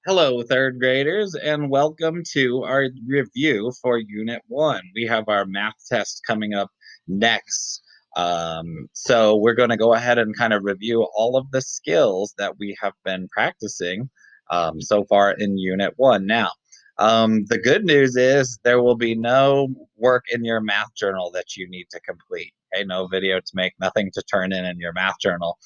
Hello, third graders, and welcome to our review for Unit 1. We have our math test coming up next. So, we're going to go ahead and kind of review all of the skills that we have been practicing so far in Unit 1. Now, the good news is there will be no work in your math journal that you need to complete. Okay, no video to make, nothing to turn in your math journal.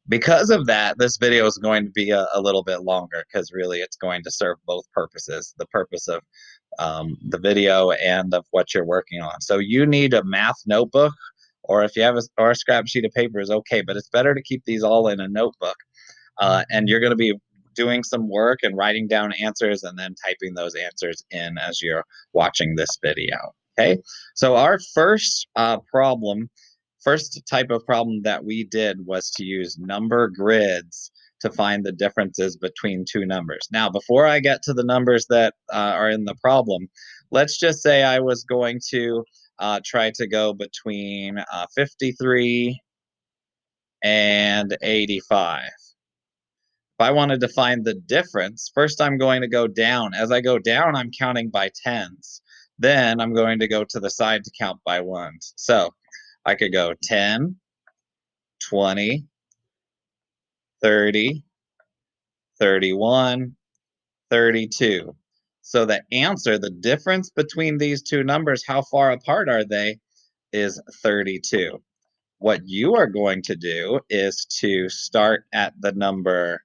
Because of that, this video is going to be a little bit longer because really it's going to serve both purposes, the purpose of the video and of what you're working on. So you need a math notebook, or if you have or a scrap sheet of paper is okay, but it's better to keep these all in a notebook. And you're going to be doing some work and writing down answers and then typing those answers in as you're watching this video. Okay, so our first type of problem that we did was to use number grids to find the differences between two numbers. Now, before I get to the numbers that are in the problem, let's just say I was going to try to go between 53 and 85. If I wanted to find the difference, first I'm going to go down. As I go down, I'm counting by tens. Then I'm going to go to the side to count by ones. So I could go 10, 20, 30, 31, 32. So the answer, the difference between these two numbers, how far apart are they, is 32. What you are going to do is to start at the number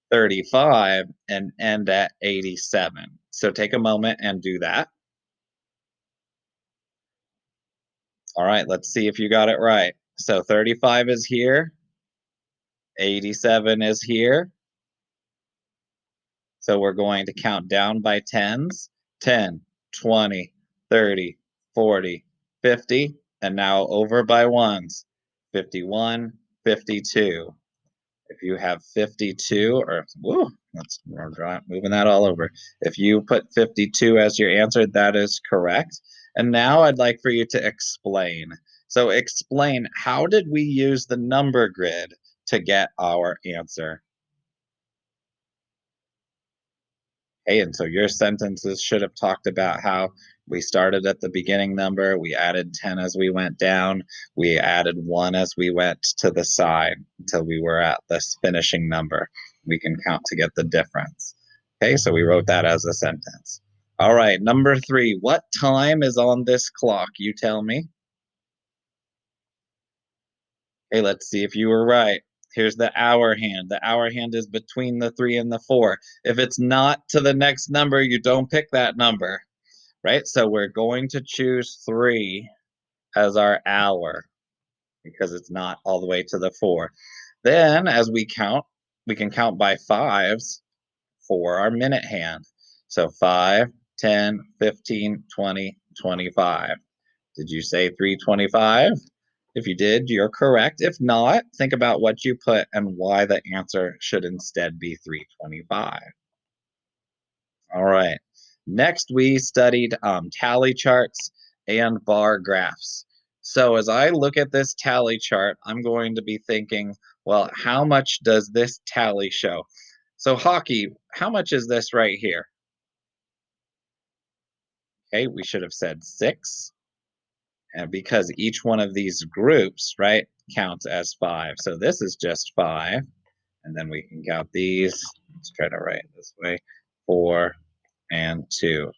35 and end at 87. So take a moment and do that. All right, let's see if you got it right. So 35 is here, 87 is here. So we're going to count down by tens, 10, 20, 30, 40, 50, and now over by ones, 51, 52. If you have 52, or woo, we're moving that all over. If you put 52 as your answer, that is correct. And now I'd like for you to explain. So explain, how did we use the number grid to get our answer? Hey, and so your sentences should have talked about how we started at the beginning number, we added 10 as we went down, we added 1 as we went to the side until we were at this finishing number. We can count to get the difference. Okay, so we wrote that as a sentence. All right, number 3, what time is on this clock? You tell me. Hey, let's see if you were right. Here's the hour hand. The hour hand is between the 3 and the 4. If it's not to the next number, you don't pick that number, right? So we're going to choose 3 as our hour because it's not all the way to the 4. Then as we count, we can count by fives for our minute hand. So 5, 10, 15, 20, 25. Did you say 325? If you did, you're correct. If not, think about what you put and why the answer should instead be 325. All right. Next, we studied tally charts and bar graphs. So as I look at this tally chart, I'm going to be thinking, well, how much does this tally show? So hockey, how much is this right here? Okay, we should have said 6. And because each one of these groups, right, counts as 5. So this is just 5. And then we can count these. Let's try to write it this way. 4 and 2.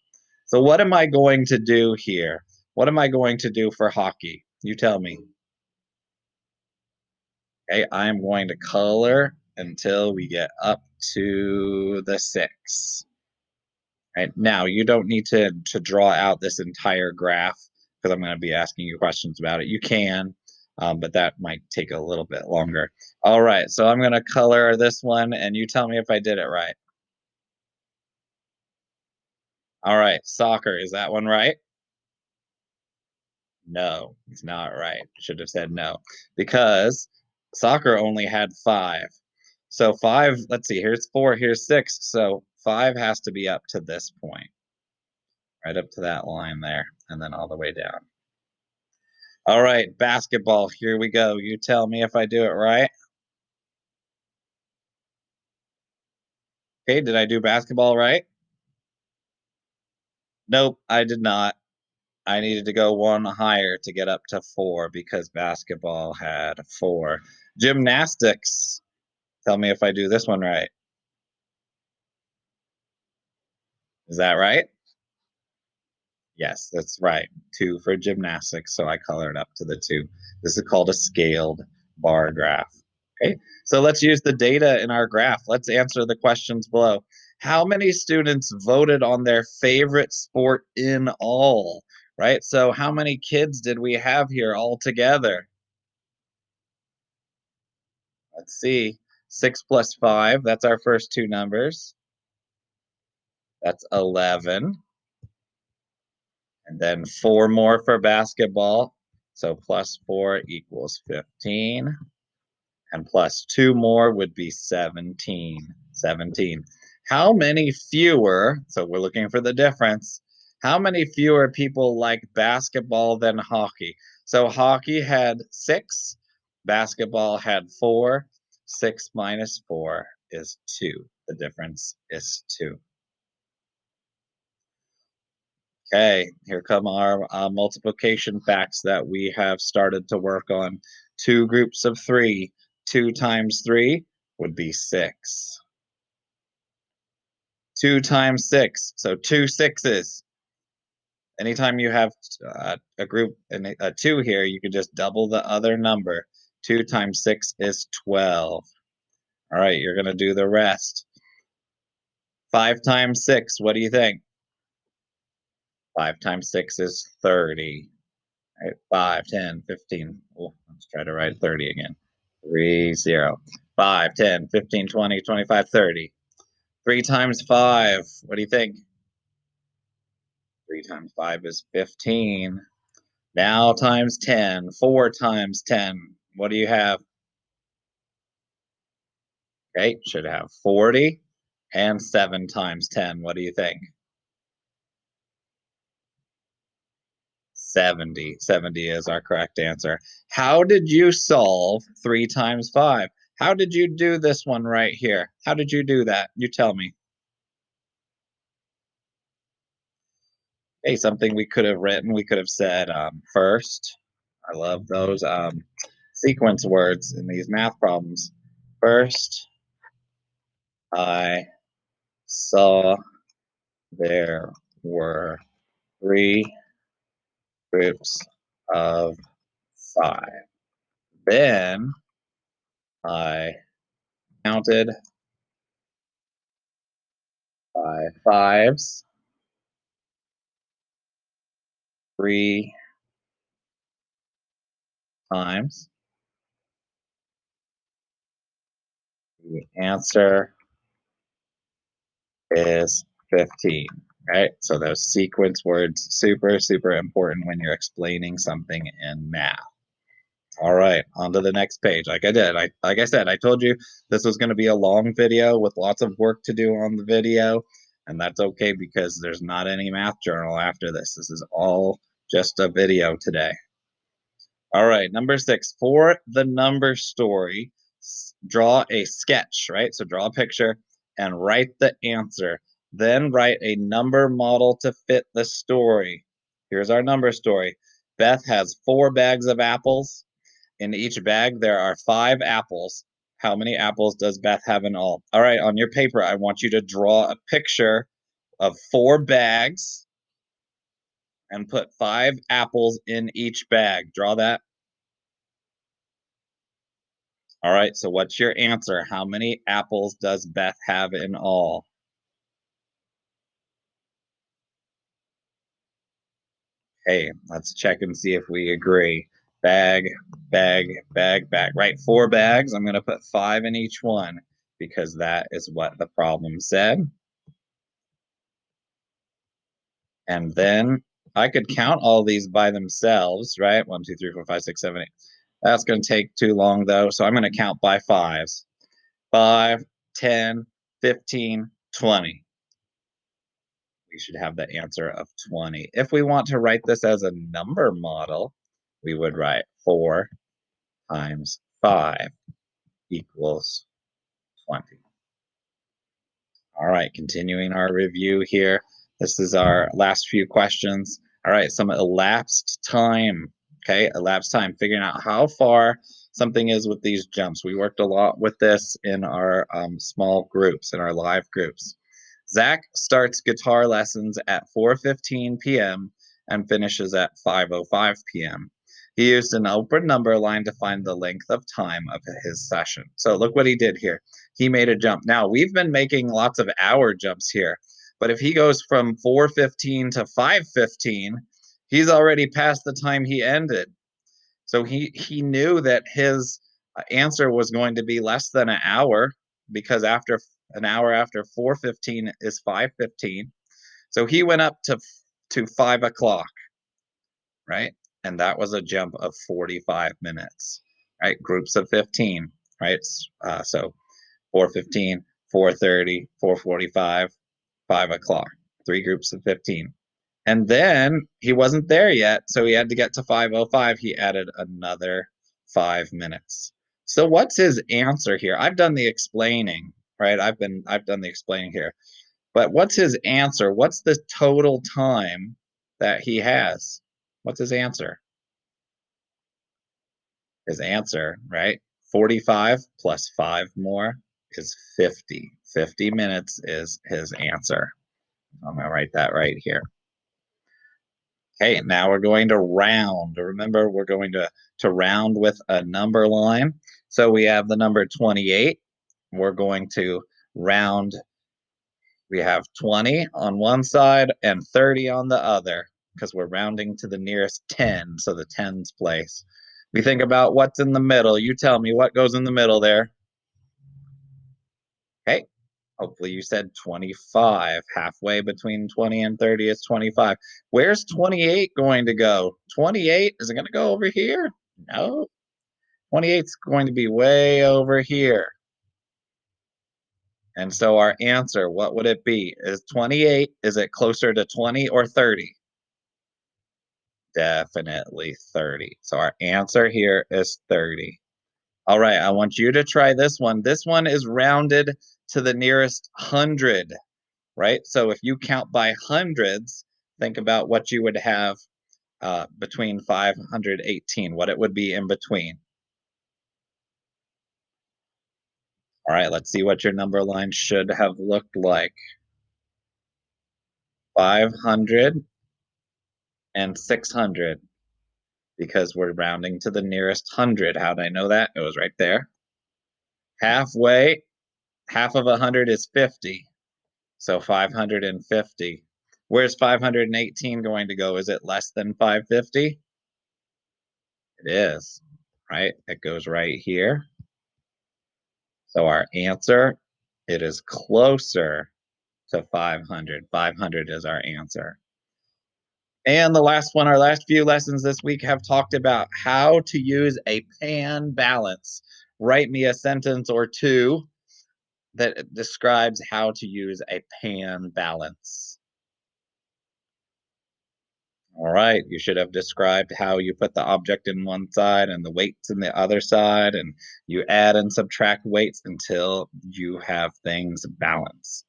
So what am I going to do here? What am I going to do for hockey? You tell me. Okay, I'm going to color until we get up to the 6. Right now, you don't need to draw out this entire graph because I'm going to be asking you questions about it. You can, but that might take a little bit longer. All right, so I'm going to color this one, and you tell me if I did it right. All right, soccer, is that one right? No, it's not right. Should have said no because soccer only had 5. So 5, let's see, here's 4, here's 6. So 5 has to be up to this point, right up to that line there, and then all the way down. All right, basketball, here we go. You tell me if I do it right. Okay, did I do basketball right? Nope, I did not. I needed to go one higher to get up to 4 because basketball had 4. Gymnastics. Tell me if I do this one right. Is that right? Yes, that's right. 2 for gymnastics, so I colored up to the 2. This is called a scaled bar graph. Okay, so let's use the data in our graph. Let's answer the questions below. How many students voted on their favorite sport in all? Right, so how many kids did we have here all together? Let's see. 6 plus 5, that's our first two numbers. That's 11. And then 4 more for basketball. So plus 4 equals 15. And plus 2 more would be 17. 17. How many fewer, so we're looking for the difference, how many fewer people like basketball than hockey? So hockey had 6, basketball had 4. 6 minus 4 is 2. The difference is 2. Okay, here come our multiplication facts that we have started to work on. 2 groups of 3. 2 times 3 would be 6. 2 times 6, so 2 sixes. Anytime you have a group and a 2 here, you can just double the other number. 2 times 6 is 12. All right, you're going to do the rest. 5 times 6, what do you think? 5 times 6 is 30. Right, 5, 10, 15. Oh, let's try to write 30 again. 3, 0. 5, 10, 15, 20, 25, 30. 3 times 5. What do you think? 3 times 5 is 15. Now times 10. 4 times 10. What do you have? Okay, should have 40. And 7 times 10. What do you think? 70. 70 is our correct answer. How did you solve 3 times 5? How did you do this one right here? How did you do that? You tell me. Hey, something we could have written, we could have said first. I love those sequence words in these math problems. First, I saw there were 3 groups of 5. Then I counted 5 5s 3 times. The answer is 15. Right? So those sequence words super super important when you're explaining something in math. All right, on to the next page. Like I did, like I said, I told you this was going to be a long video with lots of work to do on the video, and that's okay because there's not any math journal after this. This is all just a video today. All right, number 6, for the number story, draw a sketch, right? So draw a picture and write the answer. Then write a number model to fit the story. Here's our number story. Beth has 4 bags of apples. In each bag, there are 5 apples. How many apples does Beth have in all? All right, on your paper, I want you to draw a picture of 4 bags and put 5 apples in each bag. Draw that. All right, so what's your answer? How many apples does Beth have in all? Hey, let's check and see if we agree. Bag, bag, bag, bag. Right, 4 bags. I'm going to put 5 in each one because that is what the problem said. And then I could count all these by themselves, right? 1, 2, 3, 4, 5, 6, 7, 8. That's going to take too long, though. So I'm going to count by 5s. 5, 10, 15, 20. We should have the answer of 20. If we want to write this as a number model, we would write 4 times 5 equals 20. All right, continuing our review here. This is our last few questions. All right, some elapsed time. Okay, elapsed time, figuring out how far something is with these jumps. We worked a lot with this in our small groups, in our live groups. Zach starts guitar lessons at 4:15 p.m. and finishes at 5:05 p.m. He used an open number line to find the length of time of his session. So look what he did here. He made a jump. Now, we've been making lots of hour jumps here, but if he goes from 4:15 to 5:15, he's already past the time he ended. So he knew that his answer was going to be less than an hour because after an hour after 4:15 is 5:15. So he went up to 5 o'clock, right? And that was a jump of 45 minutes, right? Groups of 15, right? So 4:15, 4:30, 4:45, 5 o'clock. Three groups of 15. And then he wasn't there yet, so he had to get to 5:05. He added another 5 minutes. So what's his answer here? I've done the explaining, right? I've done the explaining here. But what's his answer? What's the total time that he has? What's his answer? His answer, right? 45 plus 5 more is 50. 50 minutes is his answer. I'm going to write that right here. Okay, now we're going to round. Remember, we're going to round with a number line. So we have the number 28. We're going to round. We have 20 on one side and 30 on the other because we're rounding to the nearest 10, so the tens place. We think about what's in the middle. You tell me what goes in the middle there. Okay, hopefully you said 25. Halfway between 20 and 30 is 25. Where's 28 going to go? 28, is it going to go over here? No. 28 is going to be way over here. And so our answer, what would it be? Is 28, is it closer to 20 or 30? Definitely 30. So our answer here is 30. All right, I want you to try this one. This one is rounded to the nearest 100. Right? So if you count by hundreds, think about what you would have between 518, what it would be in between. All right, let's see what your number line should have looked like. 500 and 600, because we're rounding to the nearest 100. How did I know that? It was right there. Halfway, half of 100 is 50. So 550. Where's 518 going to go? Is it less than 550? It is, right? It goes right here. So our answer, it is closer to 500. 500 is our answer. And the last one, our last few lessons this week have talked about how to use a pan balance. Write me a sentence or two that describes how to use a pan balance. All right, you should have described how you put the object in one side and the weights in the other side, and you add and subtract weights until you have things balanced.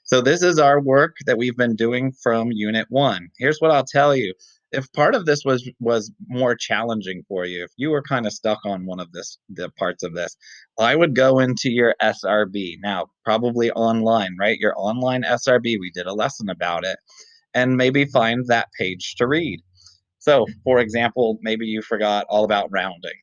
So this is our work that we've been doing from Unit 1. Here's what I'll tell you. If part of this was more challenging for you, if you were kind of stuck on one of the parts of this, I would go into your SRB. Now, probably online, right? Your online SRB, we did a lesson about it, and maybe find that page to read. So, for example, maybe you forgot all about rounding.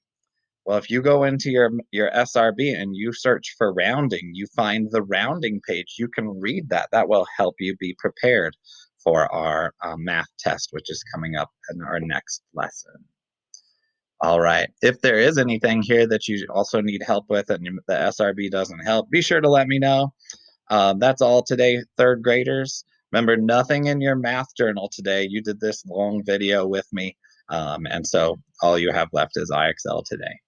Well, if you go into your SRB and you search for rounding, you find the rounding page. You can read that. That will help you be prepared for our math test, which is coming up in our next lesson. All right. If there is anything here that you also need help with and the SRB doesn't help, be sure to let me know. That's all today, third graders. Remember, nothing in your math journal today. You did this long video with me, and so all you have left is IXL today.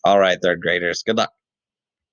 All right, third graders, good luck.